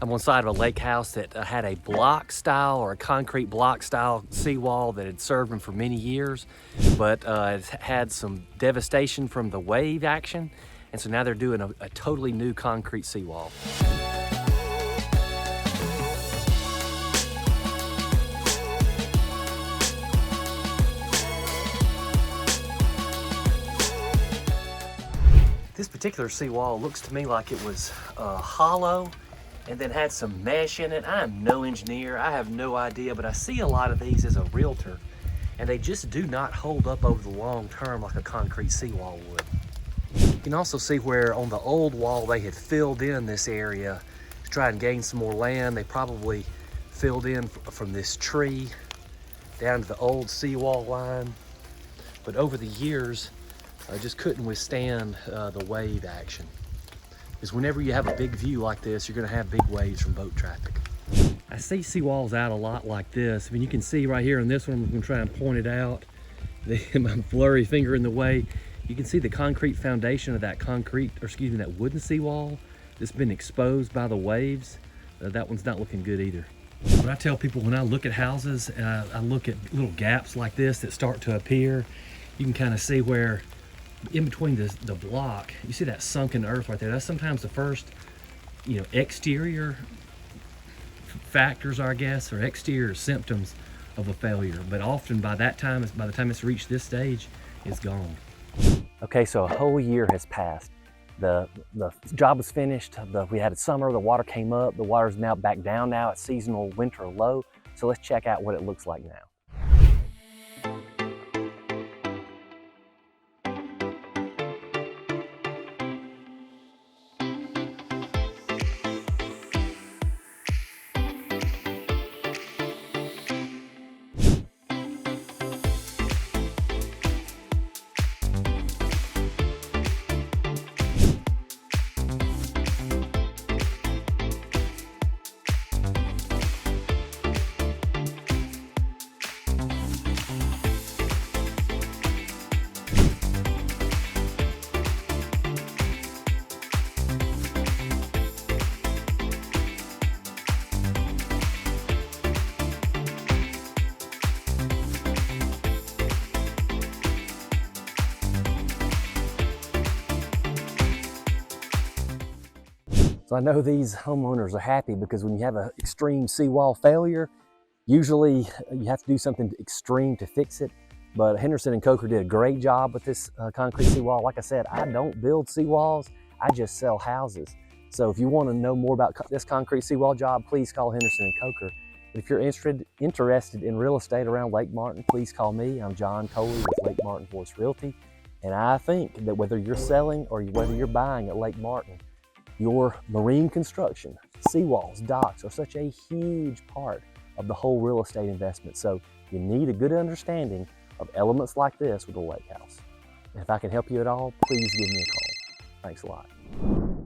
I'm on the side of a lake house that had a block style or a concrete block style seawall that had served them for many years, but it's had some devastation from the wave action. And so now they're doing a totally new concrete seawall. This particular seawall looks to me like it was hollow and then had some mesh in it. I am no engineer, I have no idea, but I see a lot of these as a realtor, and they just do not hold up over the long term like a concrete seawall would. You can also see where on the old wall they had filled in this area to try and gain some more land. They probably filled in from this tree down to the old seawall line, but over the years, I just couldn't withstand the wave action. Because whenever you have a big view like this, you're gonna have big waves from boat traffic. I see seawalls out a lot like this. I mean, you can see right here in this one, I'm gonna try and point it out. My blurry finger in the way. You can see the concrete foundation of that that wooden seawall that's been exposed by the waves. That one's not looking good either. What I tell people when I look at houses, I look at little gaps like this that start to appear. You can kind of see where in between the block, you see that sunken earth right there. That's sometimes the first, exterior factors, I guess, or exterior symptoms of a failure. But often by the time it's reached this stage, it's gone. Okay, so a whole year has passed. The job was finished. We had a summer, the water came up. The water's now back down now at seasonal winter low. So let's check out what it looks like now. So I know these homeowners are happy because when you have an extreme seawall failure, usually you have to do something extreme to fix it. But Henderson and Coker did a great job with this concrete seawall. Like I said, I don't build seawalls, I just sell houses. So if you want to know more about this concrete seawall job, please call Henderson and Coker. But if you're interested in real estate around Lake Martin, please call me. I'm John Coley with Lake Martin Voice Realty. And I think that whether you're selling or whether you're buying at Lake Martin, your marine construction, seawalls, docks are such a huge part of the whole real estate investment. So you need a good understanding of elements like this with a lake house. And if I can help you at all, please give me a call. Thanks a lot.